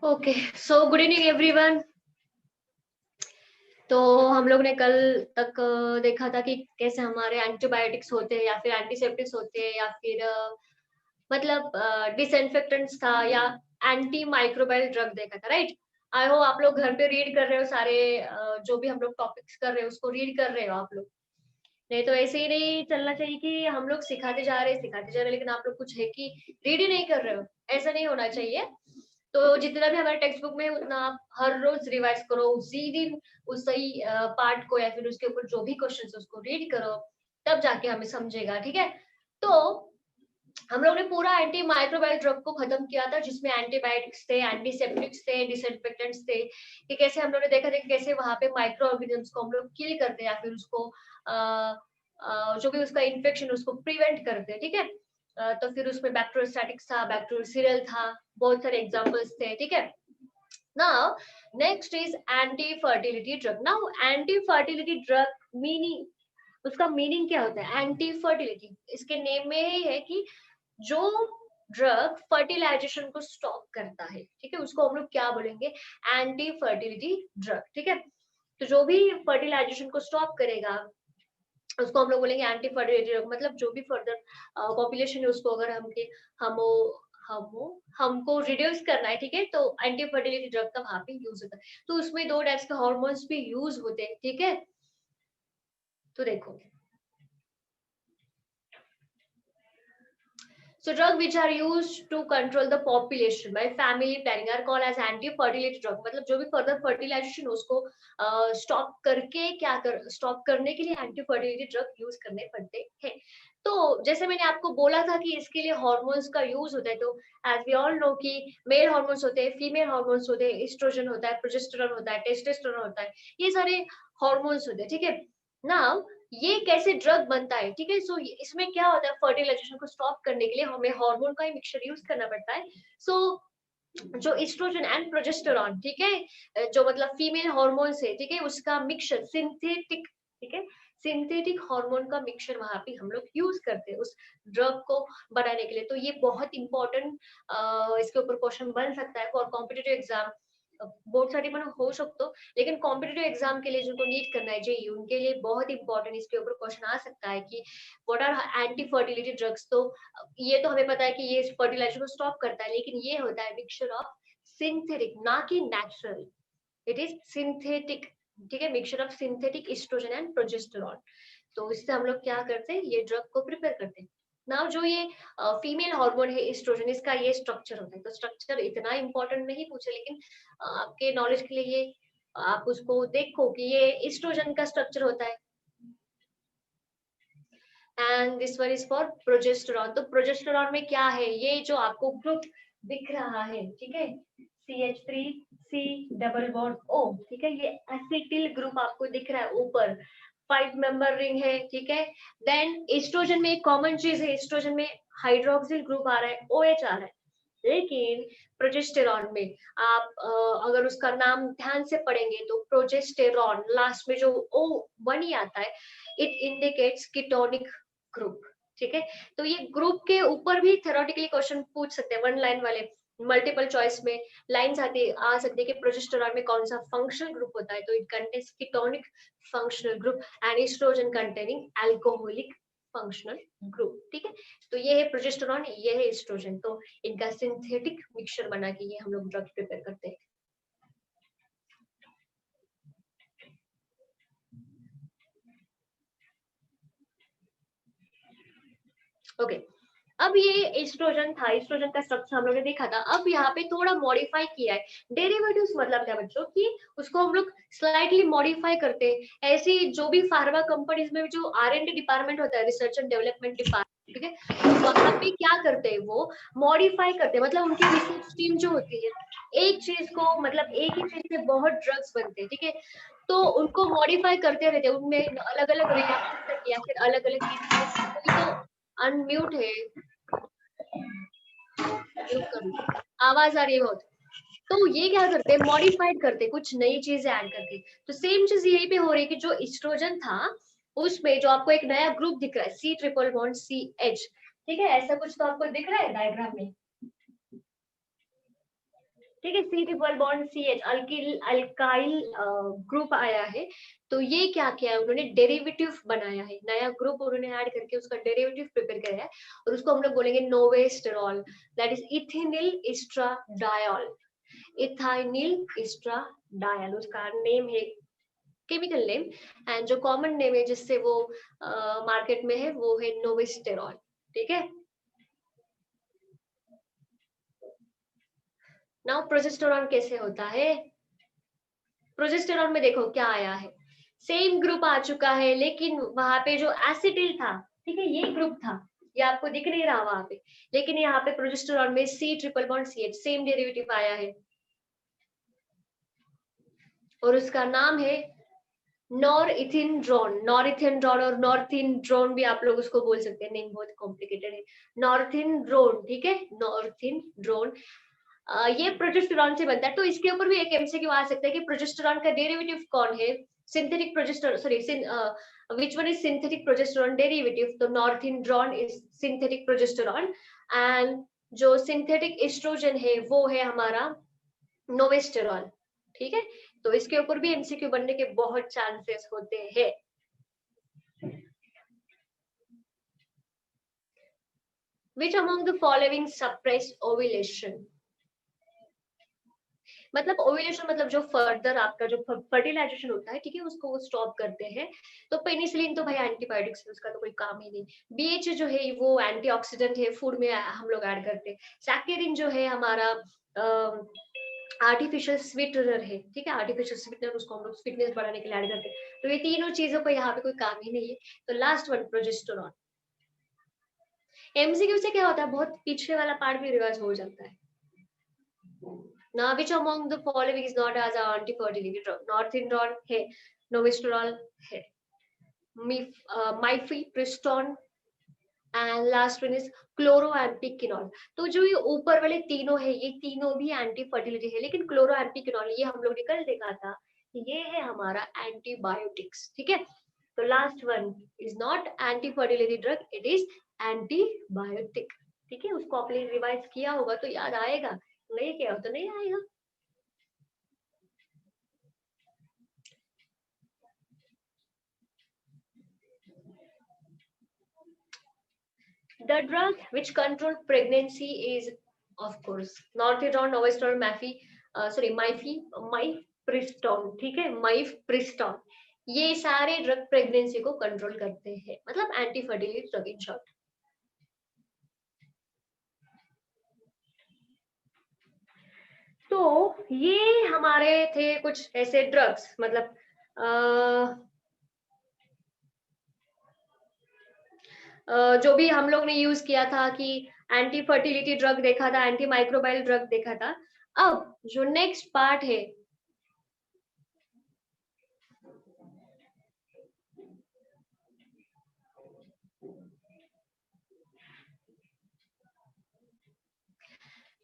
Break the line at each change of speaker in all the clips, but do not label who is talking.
Okay, so good evening everyone. तो हम लोग ने कल तक देखा था कि कैसे हमारे एंटीबायोटिक्स होते हैं या फिर एंटीसेप्टिक्स होते हैं या फिर मतलब डिसइंफेक्टेंट्स था या एंटी माइक्रोबायल ड्रग देखा था, राइट। आई होप आप लोग घर पे रीड कर रहे हो सारे जो भी हम लोग टॉपिक्स कर रहे हो उसको रीड कर रहे हो आप लोग। नहीं तो ऐसे ही नहीं चलना चाहिए कि हम लोग सिखाते जा रहे लेकिन आप लोग कुछ है कि रीड ही नहीं कर रहे हो। ऐसा नहीं होना चाहिए। तो जितना भी हमारे टेक्स्ट बुक में है उतना आप हर रोज रिवाइज करो, उसी दिन उस सही पार्ट को या फिर उसके ऊपर जो भी क्वेश्चन है उसको रीड करो, तब जाके हमें समझेगा, ठीक है। तो हम लोग ने पूरा एंटी माइक्रोबायल ड्रग को खत्म किया था जिसमें एंटीबायोटिक्स थे, एंटीसेप्टिक्स थे, डिसइंफेक्टेंट्स थे, कि कैसे हम लोग ने देखा था कि कैसे वहां पे माइक्रो ऑर्गेनिजम्स को हम लोग किल करते हैं या फिर उसको जो भी उसका इन्फेक्शन उसको प्रिवेंट करते हैं, ठीक है। तो फिर उसमें बैक्टीरियोस्टैटिक्स था, बैक्टीरियोसिरल था, बहुत सारे एग्जांपल्स थे, ठीक है। Now next is anti fertility drug. Now anti fertility drug meaning, उसका मीनिंग क्या होता है एंटी फर्टिलिटी? इसके नेम में ही है कि जो ड्रग फर्टिलाइजेशन को स्टॉप करता है, ठीक है, उसको हम लोग क्या बोलेंगे? एंटी फर्टिलिटी ड्रग, ठीक है। तो जो भी फर्टिलाइजेशन को स्टॉप करेगा उसको हम लोग बोलेंगे एंटी फर्टिलिटी ड्रग। मतलब जो भी फर्दर पॉपुलेशन है उसको अगर हम हमो हमको रिड्यूस करना है, ठीक है, तो एंटी फर्टिलिटी ड्रग का वहां पे यूज होता है। तो उसमें दो टाइप्स के हार्मोन्स भी यूज होते हैं, ठीक है। तो देखो, so drug which are used to control the population by family planning are called as anti-fertility drug। मतलब जो भी फर्दर फर्टिलाइजेशन उसको स्टॉप करके क्या कर स्टॉप करने के लिए एंटी फर्टिलिटी ड्रग यूज करने पड़ते हैं। तो जैसे मैंने आपको बोला था कि इसके लिए हार्मोन्स का यूज होता है, तो एज वी ऑल नो कि मेल हार्मोन्स होते हैं, फीमेल हार्मोन्स होते हैं, एस्ट्रोजन होता है, प्रोजेस्टेरॉन होता है, टेस्टोस्टेरोन होता है, ये सारे हार्मोन्स होते हैं, ठीक है। नाउ ये कैसे ड्रग बनता है, ठीक है। सो इसमें क्या होता है, फर्टिलाइजेशन को स्टॉप करने के लिए हमें हार्मोन का ही मिक्सचर यूज करना पड़ता है। सो जो एस्ट्रोजन एंड प्रोजेस्टेरॉन, ठीक है, जो मतलब फीमेल हार्मोन्स है, ठीक है, उसका मिक्सचर सिंथेटिक, ठीक है, सिंथेटिक हार्मोन का मिक्सचर वहां पे हम लोग यूज करते हैं उस ड्रग को बनाने के लिए। तो ये बहुत इंपॉर्टेंट, इसके ऊपर क्वेश्चन बन सकता है फॉर कॉम्पिटेटिव एग्जाम। बहुत सारे मन हो सकते हो, लेकिन कॉम्पिटेटिव एग्जाम के लिए जिनको नीट करना है जेईई उनके लिए बहुत इंपॉर्टेंट इसके ऊपर क्वेश्चन आ सकता है कि what are anti fertility drugs. तो ये तो हमें पता है कि ये फर्टिलाइजेशन को स्टॉप करता है, लेकिन ये होता है मिक्सचर ऑफ सिंथेटिक, ना कि नेचुरल। इट इज सिंथेटिक, ठीक है, mixture of synthetic estrogen and progesterone. तो इससे हम लोग क्या करते हैं, ये ड्रग को प्रिपेयर करते हैं। नाउ जो ये फीमेल हार्मोन है एस्ट्रोजन, इसका ये स्ट्रक्चर होता है। तो स्ट्रक्चर इतना इंपॉर्टेंट नहीं पूछे, लेकिन आपके नॉलेज के लिए ये आप उसको देखो कि ये एस्ट्रोजन का स्ट्रक्चर होता है। And this one is for progesterone. तो प्रोजेस्टेरॉन में क्या है, ये जो आपको ग्रुप दिख रहा है, ठीक है, CH3C डबल बॉन्ड O, ठीक है, ये एसिटिल ग्रुप आपको दिख रहा है ऊपर, 5 मेंबर रिंग है, ठीक है। देन एस्ट्रोजन में एक कॉमन चीज है, एस्ट्रोजन में हाइड्रोक्सिल ग्रुप आ रहा है, OH आ रहा है। लेकिन प्रोजेस्टेरॉन में आप अगर उसका नाम ध्यान से पढ़ेंगे तो प्रोजेस्टेरॉन लास्ट में जो O1 ही आता है, इट इंडिकेट्स कीटोनिक ग्रुप, ठीक है। तो ये ग्रुप के ऊपर भी थ्योरेटिकली क्वेश्चन पूछ सकते हैं, वन लाइन वाले, मल्टीपल चॉइस में लाइंस आती आ सकती है कि प्रोजेस्टेरॉन में कौन सा फंक्शनल ग्रुप होता है, तो it contains ketonic functional group and estrogen containing alcoholic functional group, ठीक है। तो ये है प्रोजेस्टेरॉन, ये है एस्ट्रोजन। तो इनका सिंथेटिक मिक्सचर बना के ये हम लोग ड्रग प्रिपेयर करते हैं। ओके, अब ये एस्ट्रोजन था, एस्ट्रोजन का स्ट्रक्चर हम लोग ने देखा था। अब यहाँ पे थोड़ा मॉडिफाई किया है। डेरिवेटिव्स मतलब क्या बच्चों, कि उसको हम लोग स्लाइटली मॉडिफाई करते हैं। ऐसी जो भी फार्मा कंपनीज में जो R&D डिपार्टमेंट होता है, रिसर्च एंड डेवलपमेंट डिपार्टमेंट, ठीक है, तो वहां पे क्या करते हैं, वो मॉडिफाई करते हैं। मतलब उनकी रिसर्च टीम जो होती है, एक चीज को मतलब एक ही चीज से बहुत ड्रग्स बनते हैं, ठीक है, तो उनको मॉडिफाई करते रहते हैं, उनमें अलग अलग रिएक्शन करके या फिर अलग अलग चीज, कोई तो अनम्यूट है, म्यूट कर लो, आवाज आ रही है बहुत। तो ये क्या करते हैं, मॉडिफाइड करते हैं, कुछ नई चीजें ऐड करके। तो सेम चीज यही पे हो रही है कि जो एस्ट्रोजन था उसमें जो आपको एक नया ग्रुप दिख रहा है, C ट्रिपल बॉन्ड CH, ठीक है, ऐसा कुछ तो आपको दिख रहा है डायग्राम में, ठीक है, C triple bond C H alkyl group आया है। तो ये क्या किया है, उन्होंने डेरिवेटिव बनाया है, नया ग्रुप उन्होंने ऐड करके उसका डेरिवेटिव प्रिपेयर किया है, और उसको हम लोग बोलेंगे नोवेस्टेरॉल, दैट इज इथेनिल एस्ट्राडायोल। इथाइनिल एस्ट्राडायोल उसका नेम है, केमिकल नेम। एंड जो कॉमन नेम है जिससे वो मार्केट में है वो है नोवेस्टेरॉल। ठीक है, नाउ प्रोजेस्टेरॉन कैसे होता है। प्रोजेस्टेरॉन में देखो क्या आया है, सेम ग्रुप आ चुका है, लेकिन वहां पे जो एसिटिल था, ठीक है, ये ग्रुप था, ये आपको दिख नहीं रहा वहां पे, लेकिन यहाँ पे प्रोजेस्टेरॉन में C triple bond C H same derivative आया है, और उसका नाम है नॉरइथिनड्रोन। नॉरइथिनड्रोन और नॉर्थिनड्रोन भी आप लोग उसको बोल सकते हैं, नेम बहुत कॉम्प्लिकेटेड है, नॉर्थिनड्रोन। ठीक है, नॉर्थिनड्रोन। ये प्रोजेस्टेरॉन से बनता है। तो इसके ऊपर भी एक एमसीक्यू आ सकता है कि प्रोजेस्टेरॉन का डेरिवेटिव कौन है, synthetic progesterone, sorry which one is synthetic progesterone derivative. तो नॉर्थिनड्रोन इज सिंथेटिक प्रोजेस्टेरॉन, एंड जो सिंथेटिक एस्ट्रोजन है वो है हमारा नोवेस्टेरॉल। ठीक है, तो इसके ऊपर भी एमसीक्यू बनने के बहुत चांसेस होते हैं। Which among the following suppress ovulation? मतलब ओव्यूलेशन मतलब जो फर्दर आपका जो फर्टिलाइजेशन होता है, ठीक है, उसको वो स्टॉप करते हैं। तो पेनिसिलिन तो भाई एंटीबायोटिक्स है, उसका तो कोई काम ही नहीं। बीएच जो है वो एंटीऑक्सीडेंट है, फूड में हम लोग ऐड करते हैं। सैकेरिन जो है हमारा आर्टिफिशियल स्वीटनर है, ठीक है, आर्टिफिशियल स्वीटनर, उसको हम लोग स्वीटनेस बढ़ाने के लिए ऐड करते हैं। तो ये तीनों चीजों को यहाँ पे कोई काम ही नहीं है। तो लास्ट वन प्रोजेस्टेरॉन। एमसीक्यू से क्या होता है, बहुत पीछे वाला पार्ट भी रिवाइज हो जाता है। Now, which among the following is not as an anti-fertility drug? Northindrol है, novesterol है, mifepristone, and last one is chloroamphiquinol। तो जो ये ऊपर वाले तीनों है, ये तीनों भी एंटी फर्टिलिटी है, लेकिन क्लोरोएम्पिकिनॉल ये हम लोग ने कल देखा था, ये है हमारा एंटीबायोटिक्स। ठीक है, तो last one is not anti fertility drug, it is antibiotic. ठीक है, उसको आपने रिवाइज किया होगा तो याद आएगा, नहीं किया हो तो नहीं आएगा। The drug which control pregnancy is, of course, Northiron, Novestrol, Mifepristone, ठीक है, Mifepristone। ये सारे ड्रग प्रेगनेंसी को कंट्रोल करते हैं, मतलब anti fertility drug in short. तो ये हमारे थे कुछ ऐसे ड्रग्स, मतलब जो भी हम लोग ने यूज किया था कि एंटी फर्टिलिटी ड्रग देखा था, एंटी माइक्रोबाइल ड्रग देखा था। अब जो नेक्स्ट पार्ट है,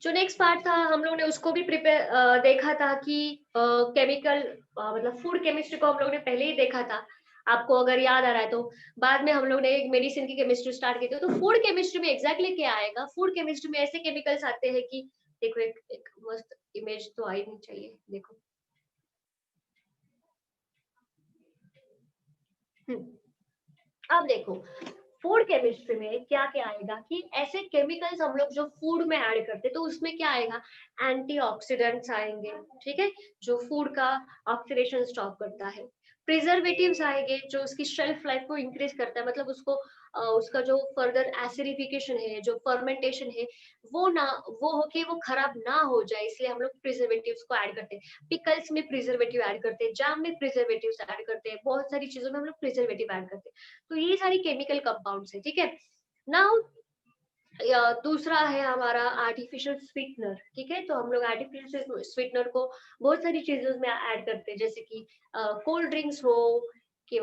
जो नेक्स्ट पार्ट था हम लोग ने उसको भी प्रिपेयर देखा था कि केमिकल मतलब फूड केमिस्ट्री को हम लोग ने पहले ही देखा था, आपको अगर याद आ रहा है तो। बाद में हम लोग ने एक मेडिसिन की केमिस्ट्री स्टार्ट की थी। तो फूड केमिस्ट्री में एग्जैक्टली क्या आएगा, फूड केमिस्ट्री में ऐसे केमिकल्स आते हैं कि देखो, एक मस्त इमेज तो आई नहीं चाहिए, देखो। अब देखो फूड केमिस्ट्री में क्या क्या आएगा कि ऐसे केमिकल्स हम लोग जो फूड में ऐड करते हैं, तो उसमें क्या आएगा, एंटीऑक्सीडेंट्स आएंगे, ठीक है, जो फूड का ऑक्सीडेशन स्टॉप करता है। प्रिजर्वेटिव्स आएंगे जो उसकी शेल्फ लाइफ को इंक्रीज करता है, मतलब उसको उसका जो फर्दर एसिडिफिकेशन है, जो फर्मेंटेशन है, वो होके वो खराब ना हो जाए, इसलिए हम लोग प्रिजर्वेटिव्स को ऐड करते हैं। पिकल्स में प्रिजर्वेटिव ऐड करते हैं, जाम में प्रिजर्वेटिव्स ऐड करते हैं, बहुत सारी चीजों में हम लोग प्रिजर्वेटिव ऐड करते हैं। तो ये सारी केमिकल कंपाउंड्स है, ठीक है। नाउ दूसरा है हमारा आर्टिफिशियल स्वीटनर, ठीक है। तो हम लोग आर्टिफिशियल स्वीटनर को बहुत सारी चीजों में ऐड करते हैं, जैसे कि कोल्ड ड्रिंक्स हो, कि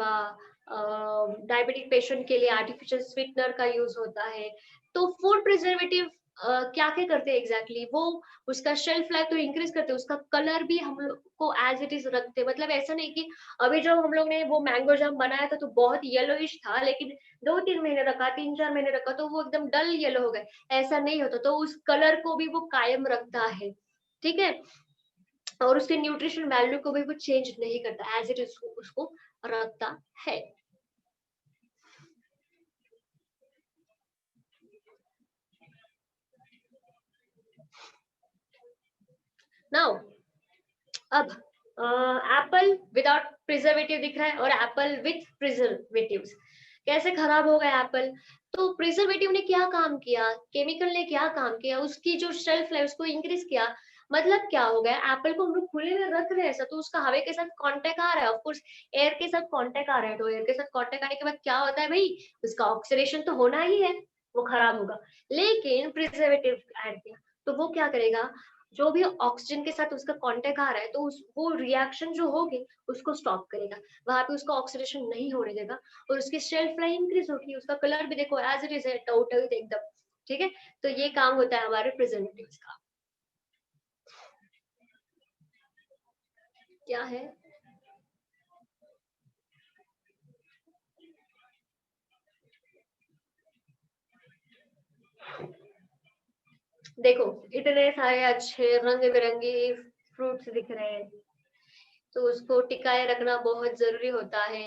डायबिटिक पेशेंट के लिए आर्टिफिशियल स्वीटनर का यूज होता है। तो फूड प्रिजर्वेटिव क्या क्या करते हैं एग्जैक्टली, वो उसका शेल्फ लाइफ तो इंक्रीज करते हैं, उसका कलर भी हम लोग को एज इट इज रखते हैं। मतलब ऐसा नहीं कि अभी जब हम लोग ने वो मैंगो जाम बनाया था तो बहुत येलोइश था, लेकिन 2-3 महीने रखा, 3-4 महीने रखा तो वो एकदम डल येलो हो गए, ऐसा नहीं होता। तो उस कलर को भी वो कायम रखता है। ठीक है, और उसके न्यूट्रिशन वैल्यू को भी वो चेंज नहीं करता, एज इट इज उसको रखता है। नाउ अब एप्पल विदाउट प्रिजर्वेटिव दिख रहा है और एप्पल विथ प्रिजर्वेटिव्स, कैसे खराब हो गया एप्पल? तो प्रिजर्वेटिव ने क्या काम किया, केमिकल ने क्या काम किया, उसकी जो शेल्फ लाइफ उसको इंक्रीज किया। मतलब क्या हो गया, एप्पल को हम लोग खुले में रख रहे हैं ऐसा, तो उसका हवा के साथ कांटेक्ट आ रहा है, ऑफ कोर्स एयर के साथ कांटेक्ट आ रहा है, तो एयर के साथ कांटेक्ट आने के बाद क्या होता है भाई, उसका ऑक्सीडेशन तो होना ही है, वो खराब होगा। लेकिन प्रिजर्वेटिव ऐड किया तो वो क्या करेगा, जो भी ऑक्सीजन के साथ उसका कांटेक्ट आ रहा है, तो वो रिएक्शन जो होगी उसको स्टॉप करेगा, वहां पे उसका ऑक्सीडेशन नहीं होने देगा, और उसकी शेल्फ लाइफ इंक्रीज होगी, उसका कलर भी देखो एज इट इज है, टोटल एकदम। ठीक है, तो ये काम होता है हमारे प्रिजर्वेटिव्स का। क्या है, देखो इतने सारे अच्छे रंग बिरंगे फ्रूट्स दिख रहे हैं, तो उसको टिकाए रखना बहुत जरूरी होता है।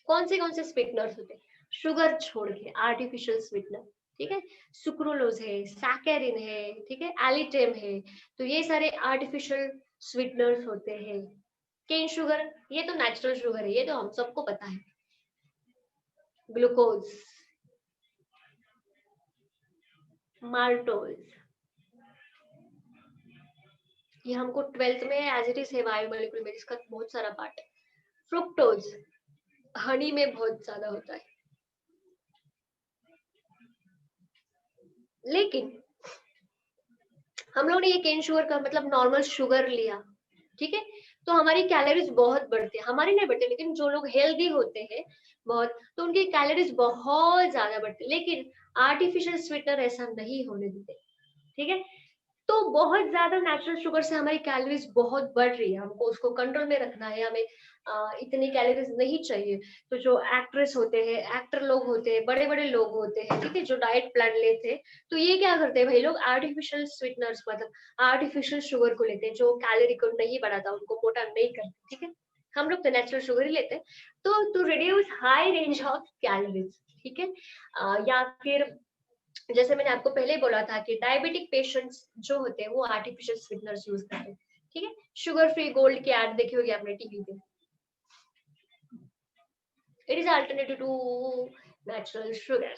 कौन से स्वीटनर्स होते हैं, शुगर छोड़ के आर्टिफिशियल स्वीटनर, ठीक है, सुक्रोलोज है, सैकेरिन है, ठीक है, एलिटेम है, तो ये सारे आर्टिफिशियल स्वीटनर्स होते हैं। केन शुगर ये तो नेचुरल शुगर है, ये तो हम सबको पता है। ग्लूकोज, माल्टोज, ये हमको ट्वेल्थ में एज इट इज है बायोमोलिकुलर में, इसका बहुत सारा पार्ट। फ्रुक्टोज हनी में बहुत ज्यादा होता है। लेकिन हम लोग ने ये केन शुगर का मतलब नॉर्मल शुगर लिया, ठीक है, तो हमारी कैलोरीज बहुत बढ़ती है, हमारी नहीं बढ़ती, लेकिन जो लोग हेल्दी होते हैं बहुत, तो उनकी कैलोरीज बहुत ज्यादा बढ़ती है। लेकिन आर्टिफिशियल स्वीटनर ऐसा नहीं होने देते, ठीक है, तो बहुत ज्यादा नेचुरल शुगर से हमारी कैलोरीज बहुत बढ़ रही है, हमको उसको कंट्रोल में रखना है, हमें इतनी कैलोरीज नहीं चाहिए। तो जो एक्ट्रेस होते हैं, एक्टर लोग होते हैं, बड़े बड़े लोग होते हैं, ठीक है, जो डाइट प्लान लेते हैं, तो ये क्या करते हैं भाई लोग, आर्टिफिशियल स्वीटनर्स मतलब आर्टिफिशियल शुगर को लेते हैं, जो कैलोरी को नहीं बढ़ाता, उनको मोटा नहीं करता, ठीक है। हम लोग तो नेचुरल शुगर ही लेते हैं, तो to reduce high range of calories, ठीक है, या फिर जैसे मैंने आपको पहले बोला था कि डायबिटिक पेशेंट्स जो होते हैं वो आर्टिफिशियल स्वीटनर्स यूज करते हैं, ठीक है। शुगर फ्री गोल्ड की एड देखी होगी आपने टीवी पे, it is alternative to natural sugar.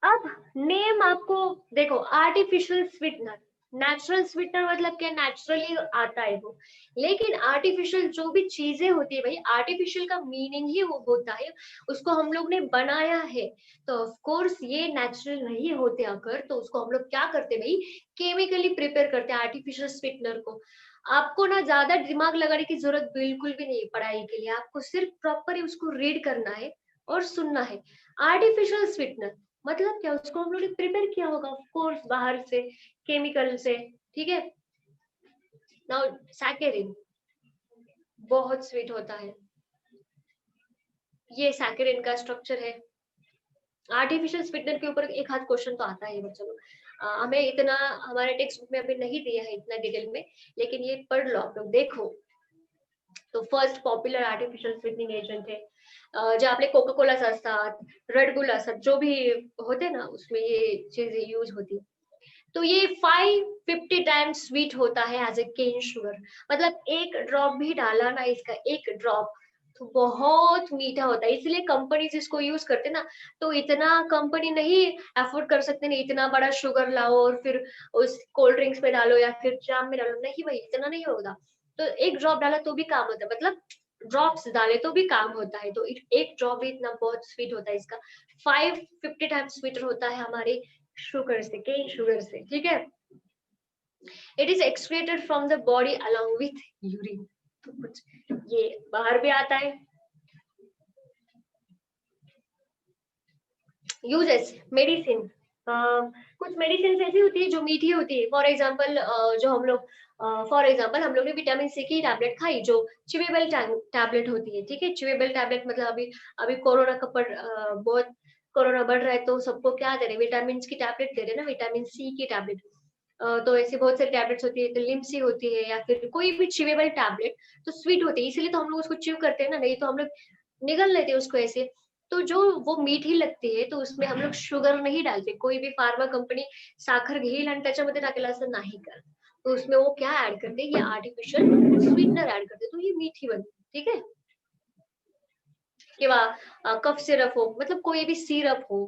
अब नेम आपको देखो, आर्टिफिशियल स्वीटनर, नेचुरल स्वीटनर मतलब क्या, नेचुरली आता है वो, लेकिन आर्टिफिशियल जो भी चीजें होती है भाई, आर्टिफिशियल का मीनिंग ही वो होता है, उसको हम लोग ने बनाया है, तो ऑफ कोर्स ये नेचुरल नहीं होते, अगर तो उसको हम लोग क्या करते भाई, केमिकली प्रिपेयर करते हैं आर्टिफिशियल स्वीटनर को। आपको ना ज्यादा दिमाग लगाने की जरूरत बिल्कुल भी नहीं पढ़ाई के लिए, आपको सिर्फ प्रॉपर उसको रीड करना है और सुनना है। आर्टिफिशियल स्वीटनर मतलब क्या, उसको हम लोग ने प्रिपेयर किया होगा ऑफ कोर्स बाहर से, केमिकल से, ठीक है। नाउ सैकेरिन बहुत स्वीट होता है, ये सैकेरिन का स्ट्रक्चर है। आर्टिफिशियल स्वीटनर के ऊपर एक हाथ क्वेश्चन तो आता है बच्चों लोग, हमें इतना हमारे टेक्स्ट बुक में अभी नहीं दिया है इतना डिटेल में, लेकिन ये पढ़ लो आप लोग, देखो। तो first popular artificial sweetening agent है, जो आपने कोका कोला असतात, रेड बुल असत, जो भी होते ना उसमें ये चीजें यूज होती है। तो ये 550 टाइम्स स्वीट होता है एज ए केन शुगर, मतलब एक ड्रॉप भी डाला ना इसका, एक ड्रॉप तो बहुत मीठा होता है, इसलिए कंपनीज इसको यूज करते ना। तो इतना कंपनी नहीं अफोर्ड कर सकते नहीं, इतना बड़ा शुगर लाओ और फिर उस कोल्ड ड्रिंक्स में डालो या फिर जाम में डालो, नहीं भाई इतना नहीं होगा। तो एक ड्रॉप डाला तो भी काम होता है, मतलब ड्रॉप्स डाले तो भी काम होता है, तो एक ड्रॉप भी इतना बहुत स्वीट होता है इसका, 550 टाइम्स स्वीटर होता है हमारे शुगर से, केन शुगर से, ठीक है। It is excreted from the body along with urine, तो कुछ ये बाहर भी आता है। यूजेस, मेडिसिन, कुछ मेडिसिन ऐसी होती है जो मीठी होती है। फॉर एग्जाम्पल जो हम लोग हम लोग ने विटामिन सी की टैबलेट खाई जो चिवेबल टैबलेट होती है, ठीक है। चिवेबल टैबलेट मतलब अभी अभी कोरोना का बहुत कोरोना बढ़ रहा है तो सबको क्या दे रहे, विटामिन की टैबलेट दे रहे हैं ना, विटामिन सी की टैबलेट। तो ऐसी बहुत सारी टैबलेट्स होती है, तो लिम्सी होती है या फिर कोई भी चिवेबल टैबलेट, तो स्वीट होती है, इसीलिए तो हम लोग उसको च्यू करते हैं ना, नहीं तो हम लोग निगल लेते हैं उसको ऐसे। तो जो वो मीठी लगती है तो उसमें हम लोग शुगर नहीं डालते, कोई भी फार्मा कंपनी साखर घेईल आणि त्याच्यामध्ये टाकेल असं नाही करत। तो उसमें वो क्या ऐड करते हैं, ये आर्टिफिशियल स्वीटनर ऐड करते हैं, तो ये मीठी बनती है, ठीक है। किंवा कफ सिरप हो, मतलब कोई भी सिरप हो,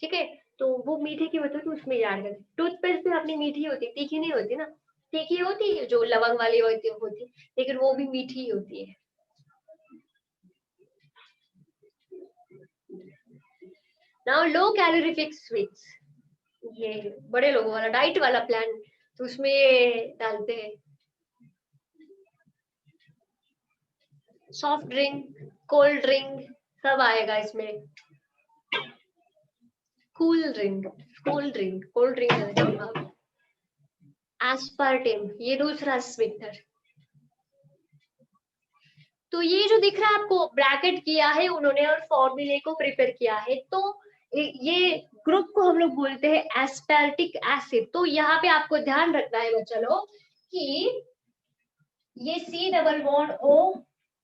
ठीक है, तो वो मीठे की होती है तो उसमें ऐड करते हैं। टूथपेस्ट भी अपनी मीठी होती है, तीखी नहीं होती ना। तीखी होती है जो लवंग वाली होती, लेकिन वो भी मीठी ही होती है। नाउ लो कैलोरीफिक स्वीट्स, ये बड़े लोगों वाला डाइट वाला प्लान, तो उसमें ये डालते हैं सॉफ्ट ड्रिंक, कोल्ड ड्रिंक, सब आएगा इसमें। Cool drink, cold drink, aspartame, ये दूसरा स्वीटनर। तो ये जो दिख रहा है आपको ब्रैकेट किया है उन्होंने और फॉर्मूले को प्रिपेयर किया है, तो ये ग्रुप को हम लोग बोलते हैं एस्पार्टिक एसिड। तो यहाँ पे आपको ध्यान रखना है बच्चा लोग कि ये C double bond O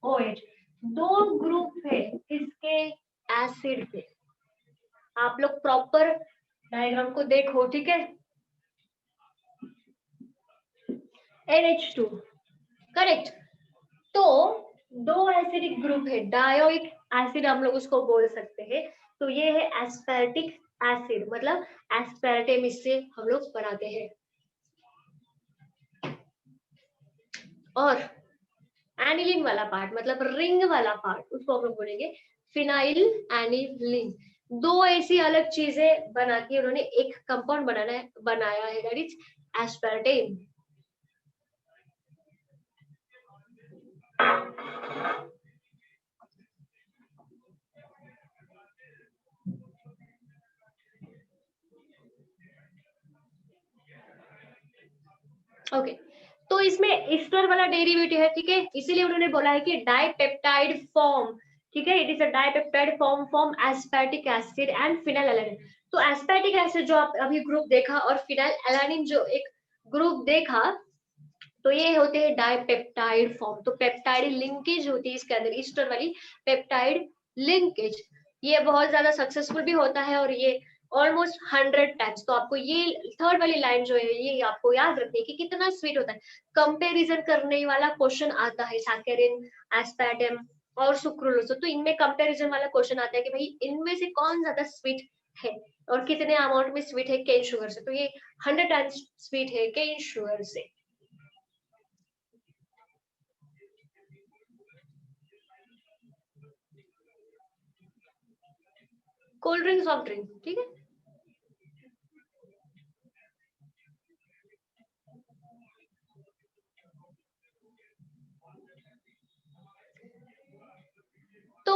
O H, दो ग्रुप है किसके, एसिड के। आप लोग प्रॉपर डायग्राम को देखो, ठीक है। NH2, correct. तो दो एसिडिक ग्रुप है, डायोइक एसिड हम लोग उसको बोल सकते हैं। तो ये है एस्पार्टिक एसिड, मतलब एस्पार्टेम इससे हम लोग बनाते हैं। और एनिलीन वाला पार्ट, मतलब रिंग वाला पार्ट, उसको हम लोग बोलेंगे फिनाइल एनिलीन। दो ऐसी अलग चीजें बना के उन्होंने एक कंपाउंड बनाया है, दैट इज एस्पार्टेम। ओके, तो इसमें ईस्टर वाला डेरिवेटिव है, ठीक है, इसीलिए उन्होंने बोला है कि डाइपेप्टाइड फॉर्म, ठीक है, it is a dipeptide form from aspartic acid and phenyl alanine. तो एस्पार्टिक एसिड जो आप अभी ग्रुप देखा और फिनाइल एलानिन जो एक ग्रुप देखा, तो ये होते हैं डाइपेप्टाइड फॉर्म। तो पेप्टाइड लिंकेज होती है इसके अंदर, ईस्टर वाली पेप्टाइड लिंकेज, ये बहुत ज्यादा सक्सेसफुल भी होता है और ये ऑलमोस्ट 100 टाइम्स। तो आपको ये थर्ड वाली लाइन जो है ये आपको याद रखनी है कि कितना स्वीट होता है। कंपैरिजन करने वाला क्वेश्चन आता है सैकरिन, एस्पार्टम और सुक्रोलोज, तो इनमें कंपैरिजन वाला क्वेश्चन आता है कि भाई इनमें से कौन ज्यादा स्वीट है और कितने अमाउंट में स्वीट है केन शुगर से। तो ये 100 टाइम्स स्वीट है केन शुगर से। कोल्ड ड्रिंक, सॉफ्ट ड्रिंक, ठीक है। तो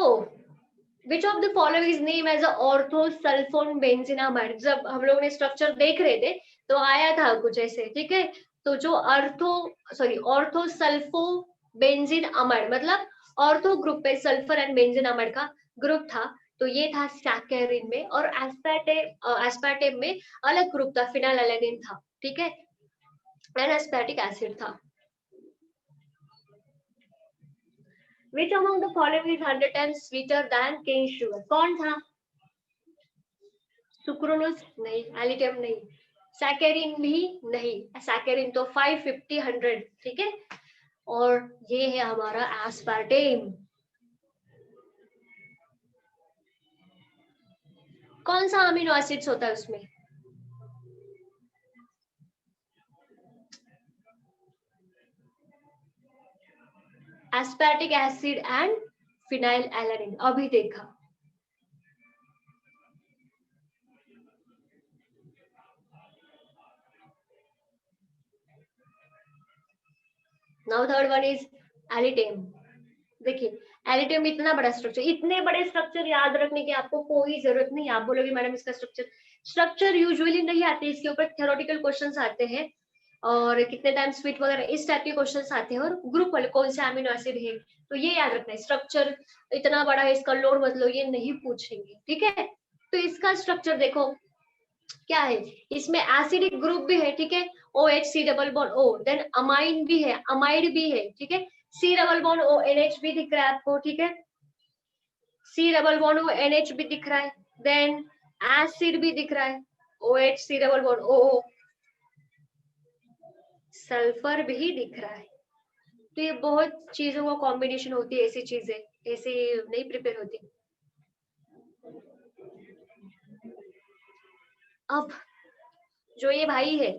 which of the following is name as orthosulphone benzenamide. जब हम लोग ने स्ट्रक्चर देख रहे थे तो आया था कुछ ऐसे, ठीक है। तो जो ऑर्थोसल्फो बेंजीन अमाइड, मतलब ऑर्थो ग्रुप पे सल्फर एंड बेंजीन अमाइड का ग्रुप था, तो ये था सैकरिन में। और एस्पार्टेम में अलग ग्रुप था, फिनाइलएलानिन था, ठीक है, एंड एस्पार्टिक एसिड था। Which among the following is 100 times sweeter than cane sugar? कौन था? सुक्रोलोज नहीं, एलिटम नहीं, सैकरिन भी नहीं। सैकरिन तो 550 100, ठीक है। और ये है हमारा एस्पार्टेम। कौन सा अमीनो एसिड्स होता है उसमें? Aspartic acid and phenyl alanine, अभी देखा। Now third one is allitem. देखिए एलईडी में इतना बड़ा स्ट्रक्चर, इतने बड़े स्ट्रक्चर याद रखने की आपको कोई जरूरत नहीं। आप बोलोगे मैडम इसका स्ट्रक्चर यूजुअली नहीं आते, इसके ऊपर थ्योरेटिकल क्वेश्चंस आते हैं और कितने टाइम स्वीट वगैरह इस टाइप के क्वेश्चंस आते हैं, और ग्रुप वाले कौन से अमीनो एसिड है, तो ये याद रखना है। स्ट्रक्चर इतना बड़ा है, इसका लोड मतलब ये नहीं पूछेंगे, ठीक है। तो इसका स्ट्रक्चर देखो क्या है, इसमें एसिडिक ग्रुप भी है, ठीक है, OH C double bond O, then amine भी है, अमाइड भी है, ठीक है, C double bond O NH भी दिख रहा है आपको, ठीक है, C double bond O NH भी दिख रहा है, देन एसिड भी दिख रहा है, OH C double bond O, sulphur भी दिख रहा है। तो ये बहुत चीजों का कॉम्बिनेशन होती है, ऐसी चीजें ऐसे नहीं प्रिपेयर होती। अब जो ये भाई है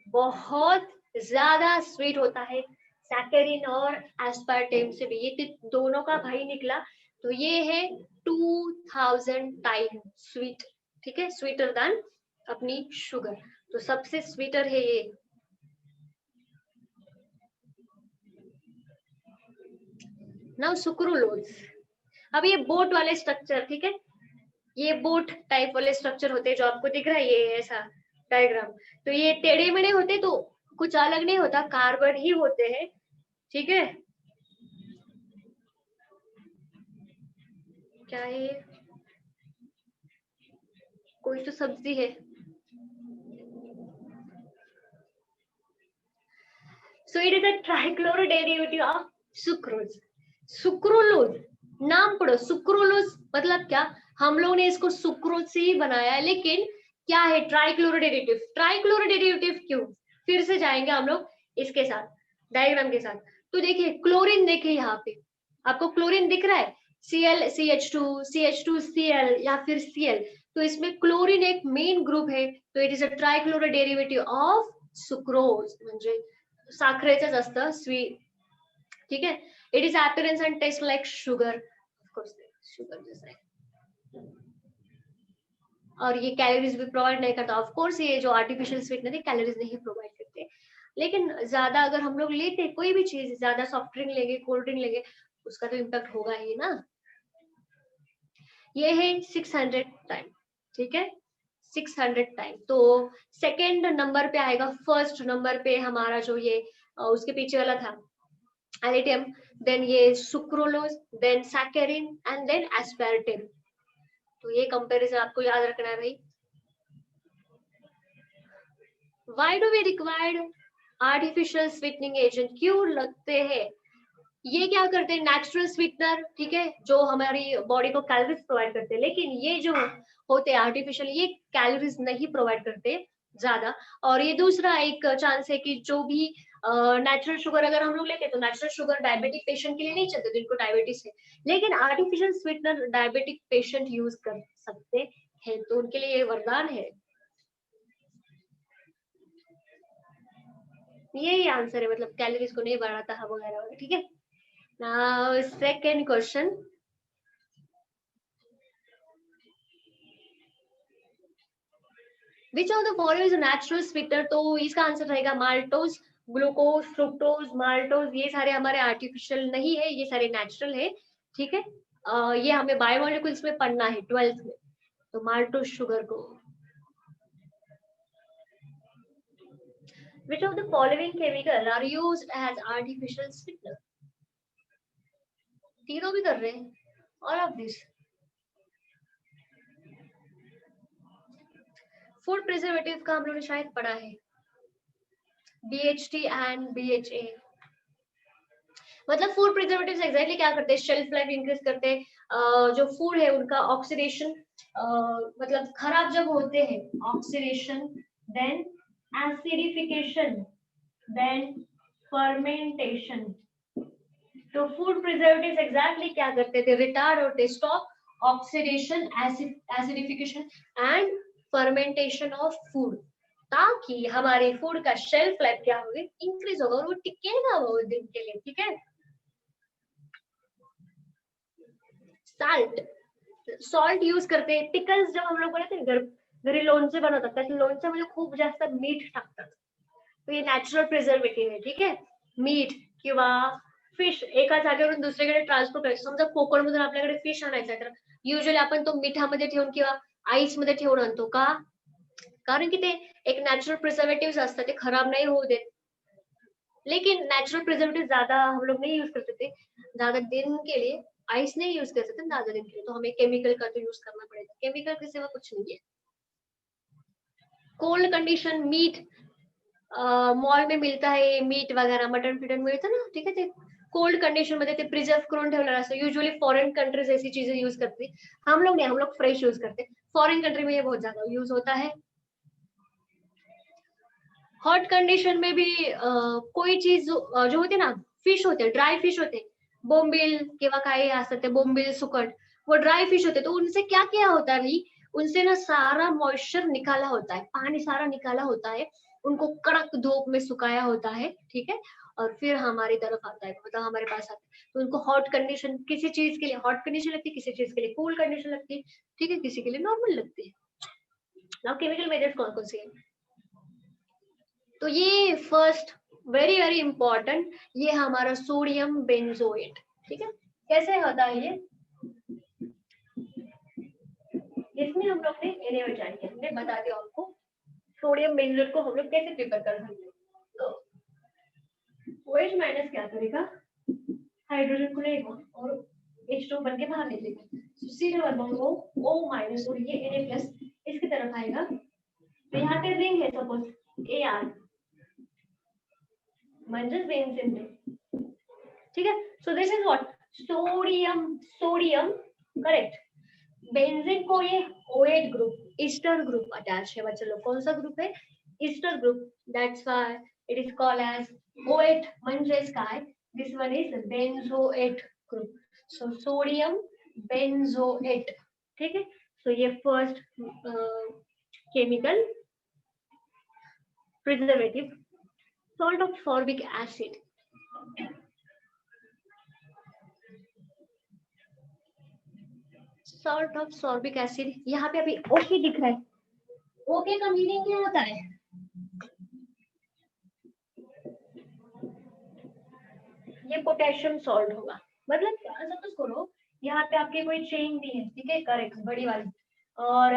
बहुत ज्यादा स्वीट होता है, सैकरिन और एस्पार्टेम से भी, ये दोनों का भाई निकला, तो ये है 2000 टाइम स्वीट, ठीक है, स्वीटर देन अपनी शुगर। तो सबसे स्वीटर है ये। Now sucralose. अब ये बोट वाले स्ट्रक्चर, ठीक है, ये बोट टाइप वाले स्ट्रक्चर होते हैं जो आपको दिख रहा है ये ऐसा डायग्राम, तो ये टेढ़े मेढ़े होते तो कुछ अलग नहीं होता, कार्बन ही होते हैं, ठीक है। क्या है ये, कोई तो सब्जी है। So it is a trichloro derivative of sucrose. Sucralose नाम पढ़ो, सुक्रोलोज मतलब क्या, हम लोग ने इसको सुक्रोज से ही बनाया है, लेकिन क्या है ट्राइक्लोरो डेरिवेटिव। ट्राइक्लोरो डेरिवेटिव क्यों, फिर से जाएंगे हम लोग इसके साथ, डायग्राम के साथ। तो देखिए क्लोरीन, देखिए यहाँ पे आपको क्लोरीन दिख रहा है, Cl CH2 CH2 Cl या फिर Cl, तो इसमें क्लोरीन एक मेन ग्रुप है, तो it is a trichloro derivative of sucrose, म्हणजे साखरेचंच असतं स्वीट, ठीक है। It is appearance and taste like sugar, of course sugar जैसा है, और ये कैलोरीज भी प्रोवाइड नहीं करता। ऑफ कोर्स ये जो आर्टिफिशियल स्वीटनर है कैलोरीज नहीं प्रोवाइड करते, लेकिन ज्यादा अगर हम लोग लेते कोई भी चीज, ज्यादा सॉफ्ट ड्रिंक लेंगे, कोल्ड ड्रिंक लेंगे, उसका तो इम्पैक्ट होगा ही ना। ये है 600 टाइम, ठीक है, 600 टाइम। तो सेकेंड नंबर पे आएगा, फर्स्ट नंबर पे हमारा जो ये उसके पीछे वाला था एलिटियम, देन ये sucralose, then saccharin and then aspartame. तो ये कंपैरिजन आपको याद रखना है भाई। Why do we required artificial sweetening agent, क्यों लगते हैं, ये क्या करते हैं नेचुरल स्वीटनर, ठीक है, जो हमारी बॉडी को कैलोरीज प्रोवाइड करते हैं, लेकिन ये जो होते हैं आर्टिफिशियल, ये कैलोरीज नहीं प्रोवाइड करते ज्यादा। और ये दूसरा एक चांस है कि जो भी नेचुरल शुगर अगर हम लोग लेते हैं, तो नेचुरल शुगर डायबिटिक पेशेंट के लिए नहीं चलते, जिनको डायबिटीज है, लेकिन artificial sweetener diabetic patient use कर सकते हैं, तो उनके लिए ये वरदान है। यही आंसर है, मतलब कैलोरीज को नहीं बढ़ाता है वगैरह वगैरह, ठीक है। Now second question, which of the following is natural sweetener, तो इसका आंसर रहेगा माल्टोज, ग्लूकोज, फ्रुक्टोज, माल्टोज, ये सारे हमारे आर्टिफिशियल नहीं है, ये सारे नेचुरल है, ठीक है। ये हमें बायोमोलिक्यूल्स में पढ़ना है 12th में, तो माल्टोज शुगर को। Which of the following chemical are used as artificial sweetener, तीनों भी कर रहे हैं, all of this. Food preservative का हम लोगों ने शायद पढ़ा है, BHT एंड BHA। मतलब फूड प्रिजर्वेटिव्स एग्जैक्टली क्या करते हैं, शेल्फ लाइफ इंक्रीज करते हैं, जो फूड है उनका ऑक्सीडेशन, मतलब खराब जब होते हैं, oxidation, then acidification, then fermentation. तो फूड प्रिजर्वेटिव्स एग्जैक्टली क्या करते थे, रिटार्ड और test of oxidation, acidification and fermentation of food, ताकि हमारे फूड का शेल्फ लाइफ क्या होगी, इंक्रीज होगा और वो टिकेगा बहुत दिन के लिए, ठीक है। साल्ट, सॉल्ट यूज करते हैं, पिकल्स जब हम लोग बनाते हैं घरी लोणचे बनवतात, त्यात लोणच्यामध्ये खूप जास्त मीठ टाकतात, तो ये नॅचरल प्रिझर्वेटिव्ह आहे, ठीक आहे, मीठ किंवा फिश एका जागेवरून दुसरीकडे ट्रान्सपोर्ट करायचं. समजा कोकणमधून आपल्याकडे फिश आणायचा आहे, तर युजुअली आपण तो मिठामध्ये ठेवून किंवा आईसमध्ये ठेवून आणतो. का? कारण की ते एक नॅचरल प्रिझर्वेटिव्स असतात, ते खराब नहीं होऊ देत. लेकिन नेचुरल प्रिजर्वेटिव ज्यादा हम लोग नहीं यूज करते थे, ज्यादा दिन के लिए आइस नहीं यूज कर सकते ज्यादा दिन के लिए, तो हमें केमिकल का तो यूज करना पड़ेगा. केमिकल के सिवा कुछ नहीं है. कोल्ड कंडीशन मीट मॉल में मिलता है, मीट वगैरह मटन फिटन मिळतं ना, ठीक आहे. ते कोल्ड कंडीशन मध्ये ते प्रिजर्व करून ठेवलेलं असतं. युजुअली फॉरेन कंट्रीज ऐसी चीजें यूज करती. हम लोग नहीं, हम लोग फ्रेश यूज करते. फॉरेन कंट्री में ये बहुत ज्यादा यूज होता है. हॉट कंडीशन में भी कोई चीज जो होते ना, फिश होते, ड्राई फिश होते, बोंबील किंवा काही असतात ते बोंबील सुकट, वो ड्राई फिश होते, तो उनसे क्या किया होता है भाई, उनसे ना सारा मॉइस्चर निकाला होता है, पानी सारा निकाला होता है, उनको कड़क धूप में सुखाया होता है, ठीक है, और फिर हमारी तरफ आता है, मतलब हमारे पास आता है. तो उनको हॉट कंडीशन, किसी चीज के लिए हॉट कंडीशन लगती है, किसी चीज के लिए कूल कंडीशन लगती है, ठीक है, किसी के लिए नॉर्मल लगती है. नाउ केमिकल मेथड्स कौन कौन सी है? तो ये फर्स्ट वेरी वेरी इंपॉर्टेंट, ये हमारा सोडियम बेंजोएट, ठीक है. कैसे होता है ये? इसमें हम लोग ने एनेवर्जाइन किया, हमने बता दिया आपको सोडियम बेंजोएट को हम लोग कैसे प्रिपेयर कर सकते हैं. तो OH माइनस क्या करेगा, हाइड्रोजन को लेगा और H2 बन के बाहर निकलेगा. तो C=O, O माइनस और ये Na प्लस इसकी तरफ आएगा. तो यहाँ पे रिंग है सपोज Ar, म्हणजेच बेंझीन ring, ठीक है. So this is what, sodium correct. Benzene को ये OH group ester group attach है बच्चे लोग. कौन सा ग्रुप है? Ester group. That's why it is called as OH म्हणजेच काय, this one is benzoate group. So sodium benzoate, ठीक है. सो ये first chemical preservative. Salt of sorbic acid, salt of sorbic acid. यहाँ पे अभी ओके दिख रहा है. ओके का मीनिंग क्या होता है? ये पोटेशियम सॉल्ट होगा. मतलब सपोज करो यहाँ पे आपके कोई चेन दी है, ठीक है, करेक्ट, बड़ी वाली, और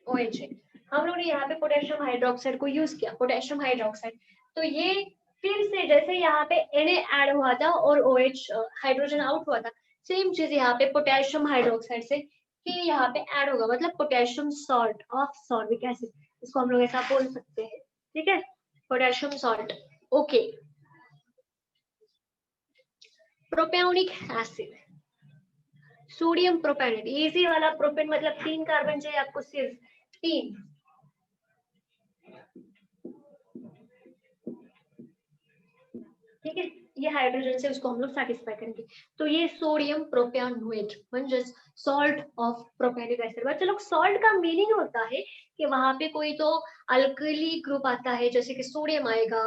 OH है. हम लोग ने यहाँ पे पोटेशियम हाइड्रोक्साइड को यूज किया, पोटेशियम हाइड्रोक्साइड. तो ये फिर से जैसे यहाँ पे Na ऐड हुआ था और OH हाइड्रोजन आउट हुआ था, सेम चीज यहाँ पे पोटेशियम हाइड्रोक्साइड से कि यहाँ पे ऐड होगा, मतलब potassium salt of sorbic acid, इसको हम लोग ऐसा बोल सकते हैं, ठीक है, potassium salt. Okay. Propionic acid, sodium propanate, easy वाला. प्रोपेन मतलब 3 कार्बन चाहिए आपको, सिर्फ 3, ठीक है. ये हाइड्रोजन से उसको हम लोग सेटिस्फाई करेंगे. तो ये सोडियम प्रोपियोनेट म्हणजेच सॉल्ट ऑफ प्रोपेनिक एसिड. बच्चे लोग सॉल्ट का मीनिंग होता है कि वहां पे कोई तो अल्कली ग्रुप आता है, जैसे कि सोडियम आएगा,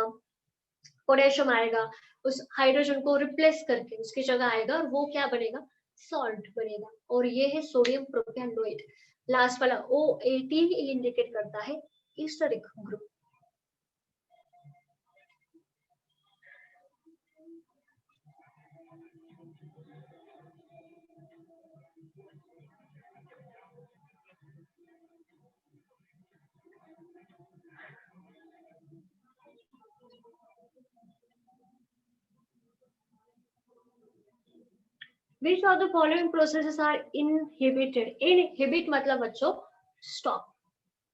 पोटेशियम आएगा, उस हाइड्रोजन को रिप्लेस करके उसकी जगह आएगा और वो क्या बनेगा, सॉल्ट बनेगा. और ये है सोडियम प्रोपियोनेट. लास्ट वाला OAT इंडिकेट करता है ईस्टरिक group. Which of the following processes are inhibited? Inhibit मतलब बच्चों stop,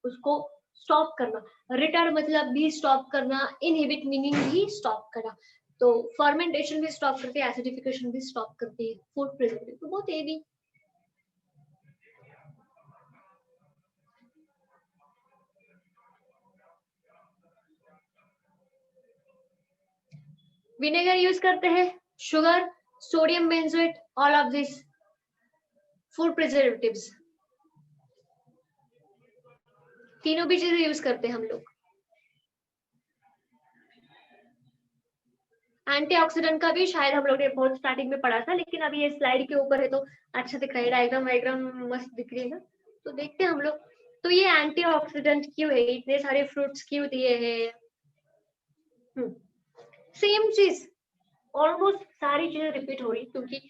उसको स्टॉप करना. रिटार्ड मतलब भी स्टॉप करना, इनहिबिट मीनिंग भी स्टॉप करना. तो फर्मेंटेशन भी स्टॉप करती है, एसिडिफिकेशन भी स्टॉप करती है, फूड प्रिजर्वेटिव. तो बहुत ये भी. विनेगर यूज करते हैं, sugar, sodium benzoate, all of this food preservatives, तीनों भी चीजें यूज करते हैं हम लोग. एंटीऑक्सीडेंट का भी शायद हम लोग ने बहुत स्टार्टिंग में पढ़ा था, लेकिन अभी ये स्लाइड के ऊपर है तो अच्छा दिख रहा है, डायग्राम वायग्राम मस्त दिख रही है ना. तो देखते हैं हम लोग. तो ये एंटीऑक्सीडेंट क्यों है, इतने सारे फ्रूट्स क्यों दिए हैं? सेम चीज, ऑलमोस्ट सारी चीजें रिपीट हो रही, क्योंकि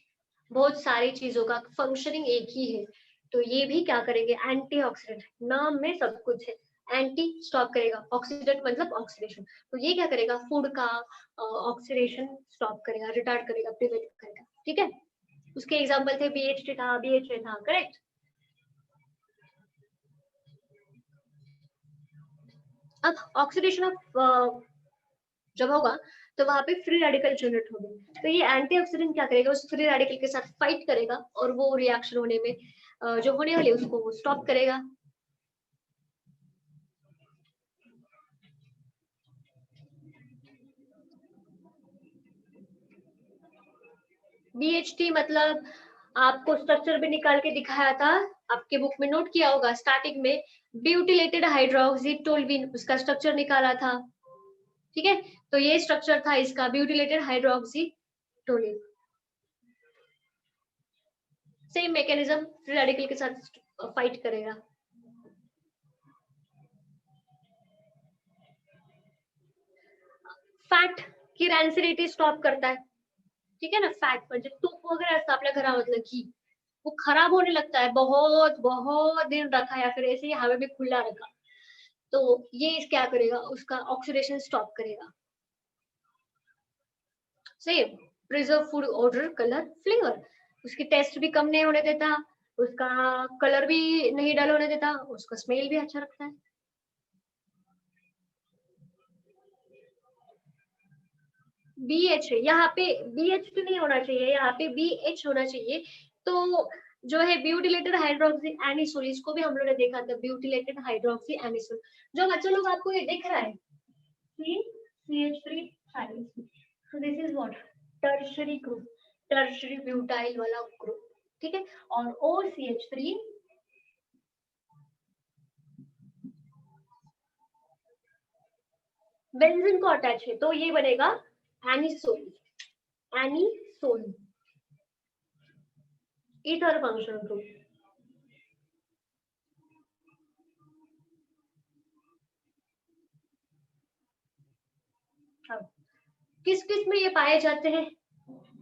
बहुत सारी चीजों का फंक्शनिंग एक ही है। तो ये भी क्या करेंगे, एंटीऑक्सीडेंट, नाम में सब कुछ है। एंटी स्टॉप करेगा, ऑक्सीडेंट मतलब ऑक्सीडेशन, तो ये क्या करेगा, फूड का ऑक्सीडेशन स्टॉप करेगा, रिटार्ड करेगा, प्रिवेंट करेगा। ठीक है, उसके एग्जांपल थे BHT था, BHA था, करेक्ट। अब ऑक्सीडेशन ऑफ जब होगा तो वहां पे फ्री रेडिकल जनरेट होगी, तो ये एंटीऑक्सीडेंट क्या करेगा, उस फ्री रेडिकल के साथ फाइट करेगा और वो रिएक्शन होने में जो होने वाली है उसको स्टॉप करेगा। BHT मतलब आपको स्ट्रक्चर भी निकाल के दिखाया था, आपके बुक में नोट किया होगा स्टार्टिंग में, ब्यूटिलेटेड हाइड्रोक्सी टोल्यूइन, उसका स्ट्रक्चर निकाला था। ठीक है, तो ये स्ट्रक्चर था इसका, butylated hydroxy toluene. Same mechanism, free radical के साथ फाइट करेगा। फॅट की रॅन्सिडिटी स्टॉप करता है। ठीक है ना, फॅट म्हणजे तूप वगैरह असतं आपल्या घरामधलं घी, वो खराब होने लगता है, बहुत बहुत दिन रखा या फिर ऐसे ही हवा में खुला रखा, तो ये क्या करेगा, उसका ऑक्सीडेशन स्टॉप करेगा। Same, preserve food order colour flavour, उसकी टेस्ट भी कम नहीं होने देता, उसका कलर भी नहीं डल होने देता, उसका स्मेल भी अच्छा रखता है। BH यहाँ पे BH तो नहीं होना चाहिए, यहाँ पे BH होना चाहिए। तो जो है ब्यूटिलेटेड हाइड्रोक्सी एनिसोल, इसको भी हम लोग ने देखा था, ब्यूटिलेटेड हाइड्रोक्सी एनिसोल। जो बच्चों लोग आपको ये दिख रहा है, CH3 so this is what tertiary group, tertiary butyl वाला ग्रुप। ठीक है, और OCH3 बेंजीन को अटैच है, तो ये बनेगा anisole, anisole ether functional group. किस किस में ये पाए जाते हैं,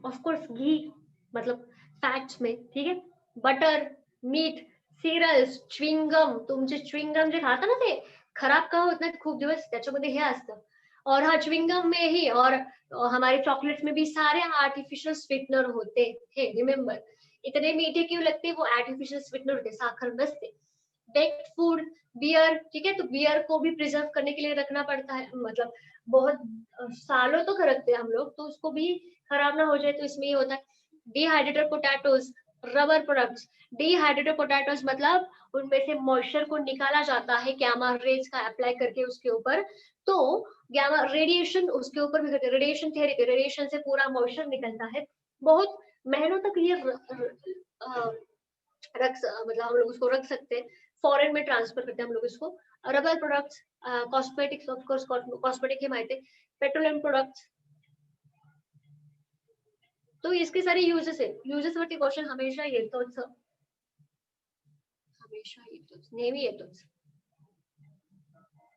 ऑफ कोर्स घी, मतलब फॅट्स में, ठीक है, बटर, मीट, सिरल्स, च्युइंगम, तुमचे च्युइंगम जे खाता ना ते खराब का होत नाही खूप दिवस, त्याच्यामध्ये हे असतं। और हाँ, च्युइंगम में ही और हमारे चॉकलेट्स में भी सारे आर्टिफिशियल स्वीटनर होते हैं, रिमेम्बर, इतने मीठे क्यों लगते हैं, वो आर्टिफिशियल स्वीटनर होते, साखर नसते। बेक्ड फूड, बियर, ठीक है, तो बियर को भी प्रिजर्व करने के लिए रखना पड़ता है, मतलब बहुत सालों तक रखते हैं हम लोग, तो उसको भी खराब ना हो जाए, तो इसमें ये होता है। Dehydrated potatoes, rubber products, dehydrated potatoes मतलब उनमें से मॉइस्चर को निकाला जाता है गामा रेज का अप्लाई करके उसके ऊपर, तो गामा रेडिएशन उसके ऊपर भी, रेडिएशन थ्योरी, रेडिएशन से पूरा मॉइस्चर निकलता है। बहुत महीनों तक ये मतलब हम लोग उसको रख सकते हैं, फॉरेन में ट्रांसफर करते हैं हम लोग इसको। Rubber products, cosmetics, of course cosmetic हे माहिती आहे, पेट्रोलियम प्रोडक्ट्स, तो इसके सारे यूजेस आहे, यूजेस वरती क्वेश्चन हमेशा येतोच, हमेशा येतोच, नेहमी येतोच।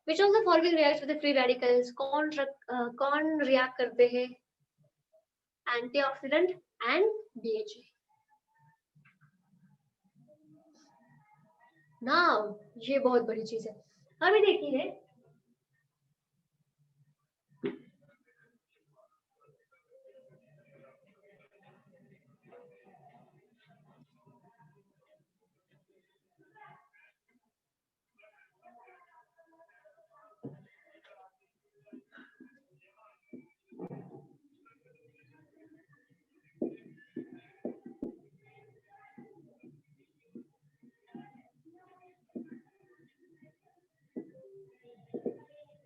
Which of the following reacts with the free radicals? कौन रिएक्ट करते हैं, एंटीऑक्सीडेंट एंड BHA। नाउ ये बहुत बड़ी चीज है, अभी देखिए,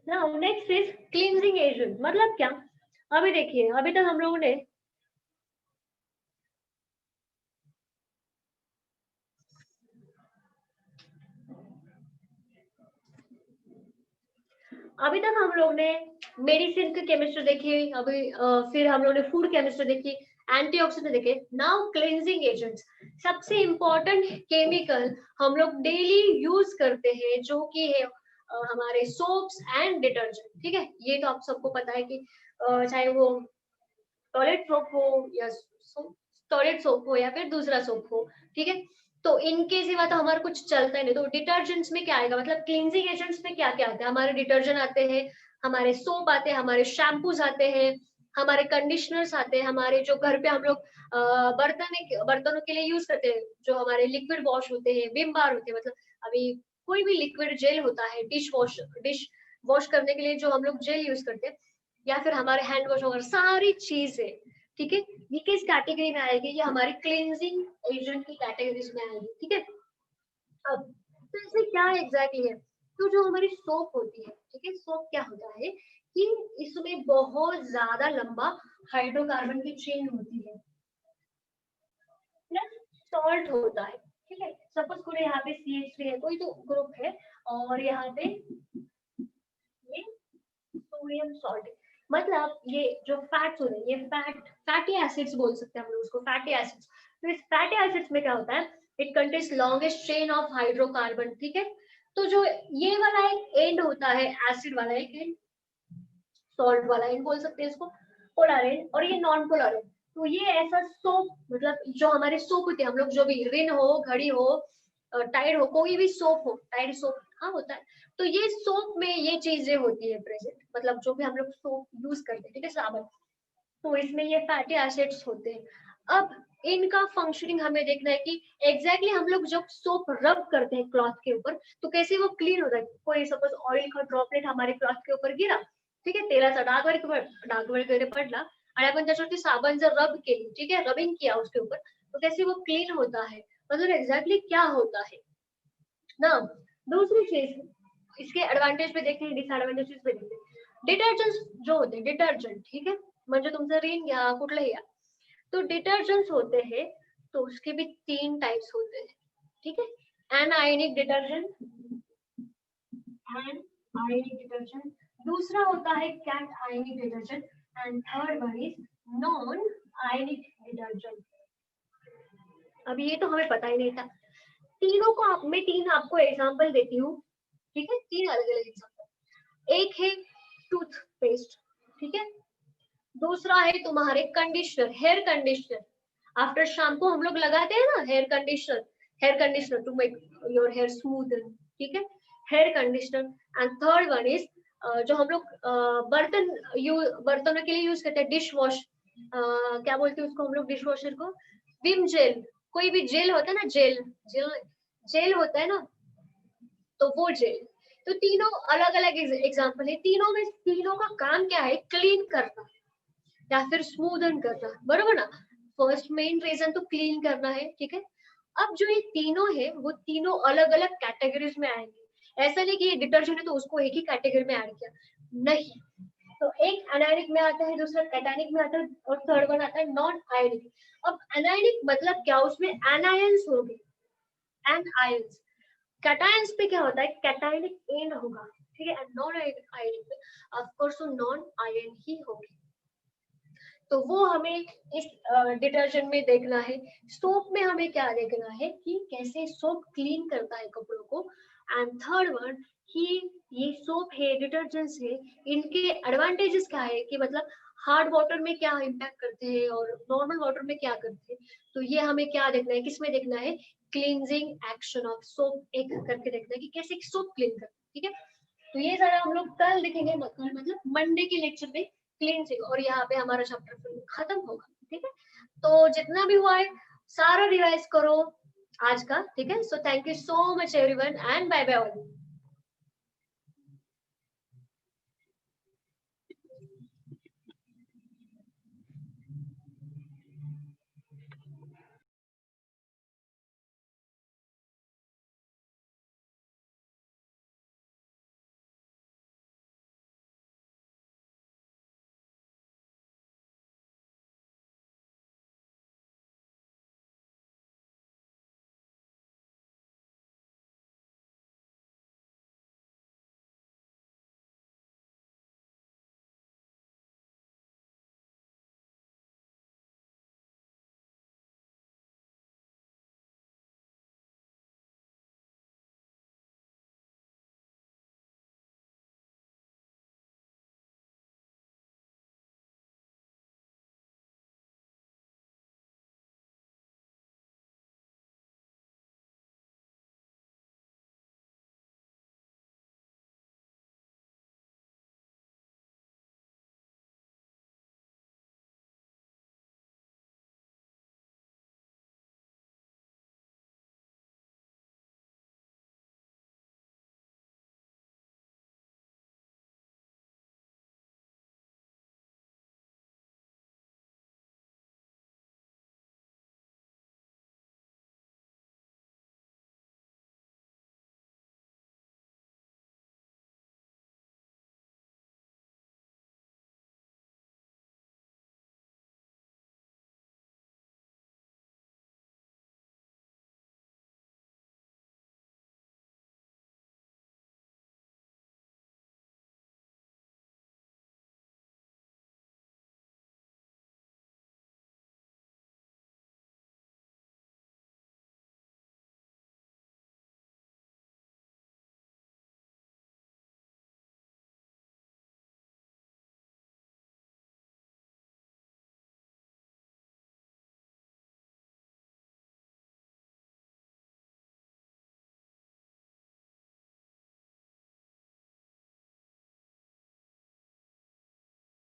now next is cleansing agent, मतलब क्या, अभी देखिए, अभी तक हम लोगों ने मेडिसिन की केमिस्ट्री देखी, अभी फिर हम लोग ने फूड केमिस्ट्री देखी, एंटीऑक्सीडेंट देखे, नाउ क्लींजिंग एजेंट्स। सबसे इंपॉर्टेंट केमिकल हम लोग डेली यूज करते हैं, जो कि है हमारे सोप्स एंड डिटर्जेंट, ठीक है। ये तो आप सबको पता है कि चाहे वो टॉयलेट सोप हो या टॉयलेट सोप हो या फिर दूसरा सोप हो, ठीक है। तो इनके सिवा तो हमारा कुछ चलता ही नहीं। तो डिटर्जेंट्स में क्या आएगा, मतलब क्लींजिंग एजेंट्स में क्या क्या आते हैं, हमारे डिटर्जेंट आते हैं, हमारे सोप आते हैं, हमारे शैम्पूज आते हैं, हमारे कंडीशनर्स आते हैं, हमारे जो घर पे हम लोग बर्तनों के लिए यूज करते हैं, जो हमारे लिक्विड वॉश होते हैं, विम बार होते हैं, मतलब अभी कोई भी लिक्विड जेल होता है, डिश वॉश करने के लिए जो हम लोग जेल यूज करते हैं, या फिर हमारे हैंड वॉश वगैरह सारी चीजें, ठीक है, ये किस कैटेगरी में आएगी, ये हमारी क्लींजिंग एजेंट की कैटेगरीज में आएगी, ठीक है। अब तो इसमें क्या एग्जैक्टली है, तो जो हमारी सोप होती है, ठीक है, सोप क्या होता है कि इसमें बहुत ज्यादा लंबा हाइड्रोकार्बन की चेन होती है, प्लस सॉल्ट होता है, ठीक है। सपोज कोई यहाँ पे CH3 है, कोई तो ग्रुप है, और यहाँ पे ये सोडियम सॉल्ट, मतलब ये जो फैट्स होते हैं, ये फैटी एसिड्स बोल सकते हैं हम लोग उसको, फैटी एसिड्स। तो इस फैटी एसिड्स में क्या होता है, it contains longest chain of hydrocarbon, ठीक है। तो जो ये वाला एक एंड होता है, एसिड वाला एक एंड, सॉल्ट वाला एंड बोल सकते हैं इसको, पोलर एंड, और ये नॉन पोलर एंड। तो ये ऐसा सोप, मतलब जो हमारे सोप होते हैं, हम लोग जो भी रिन हो, घड़ी हो, टाइड हो, कोई भी सोप हो, टाइड सोप हाँ होता है। तो ये सोप में ये चीजें होती है प्रेजेंट, मतलब जो भी हम लोग सोप यूज करते हैं, ठीक है, साबुन, तो इसमें ये फैटी एसिड्स होते हैं। अब इनका फंक्शनिंग हमें देखना है कि एग्जैक्टली हम लोग जब सोप रब करते हैं क्लॉथ के ऊपर, तो कैसे वो क्लीन होता है। कोई सपोज ऑइल का ड्रॉपलेट हमारे क्लॉथ के ऊपर गिरा, ठीक आहे, तेलाचा डाग वगैरे पडला आणि आपण त्याच्यावरती साबण जर रब केली, ठीक है, रबिंग किया उसके ऊपर, तो कैसे वो क्लीन होता है, मतलब एग्जैक्टली क्या होता है ना। दूसरी चीज, इसके एडवांटेज पे देखते हैं, डिसएडवांटेजेस पे देखते हैं। डिटर्जेंट्स जो होते हैं, डिटर्जेंट, ठीक है, म्हणजे तुमचं रिन घ्या, कुठलंही घ्या, तो डिटर्जेंट्स होते हैं, तो उसके भी 3 टाइप्स होते हैं, ठीक है। एनायोनिक डिटर्जेंट, एनायोनिक डिटर्जेंट, दूसरा होता है cationic detergent, and third one is non ionic detergent. अभी ये तो हमें पता ही नहीं था। तीनों को मैं 3 आपको एग्जांपल देती हूँ, ठीक है, 3 अलग अलग एग्जांपल। एक है टूथपेस्ट, ठीक है, दूसरा है तुम्हारे conditioner, hair conditioner, after shampoo हम लोग लगाते हैं ना hair conditioner to make your hair smooth, ठीक है, hair conditioner. And third one is जो हम लोग बर्तनों के लिए यूज करते हैं, डिश वॉश, क्या बोलते हैं उसको हम लोग, डिश वॉशर को विम जेल, कोई भी जेल होता है ना, जेल जेल होता है ना, तो वो जेल। तो तीनों अलग अलग एग्जाम्पल है, तीनों का काम क्या है, क्लीन करना या फिर स्मूदन करना, बरोबर ना। फर्स्ट मेन रीजन तो क्लीन करना है, ठीक है। अब जो ये तीनों है, वो तीनों अलग अलग कैटेगरीज में आएंगे। ऐसा नहीं कि ये डिटर्जेंट है तो उसको एक ही कैटेगरी में ऐड किया, नहीं। तो एक अनायनिक में आता है, दूसरा कैटायनिक में आता है, और थर्ड वन आता है नॉन आयनिक। अब अनायनिक मतलब क्या, उसमें एनायंस होंगे, एनायंस। कैटायंस पे क्या होता है, कैटायनिक एंड होगा, ठीक है, एंड नॉन आयनिक पे ऑफ कोर्स नॉन आयन ही होगी। तो वो हमें इस डिटर्जेंट में देखना है। सोप में हमें क्या देखना है कि कैसे सोप क्लीन करता है कपड़ों को। एंड थर्ड वन कि ये सोप है, डिटर्जेंट्स है, इनके एडवांटेजेस क्या है, कि मतलब हार्ड वाटर में क्या इम्पैक्ट करते हैं और नॉर्मल वाटर में क्या करते हैं। तो ये हमें क्या देखना है, किसमें देखना है, क्लींजिंग एक्शन ऑफ सोप एक करके देखना है कि कैसे सोप क्लीन करते हैं, ठीक है। तो ये सारा हम लोग कल देखेंगे, मतलब मंडे के लेक्चर में क्लींजिंग, और यहाँ पे हमारा चैप्टर खत्म होगा, ठीक है। तो जितना भी हुआ है सारा रिवाइज करो आज का, ठीक है। So thank you so much everyone and bye bye all.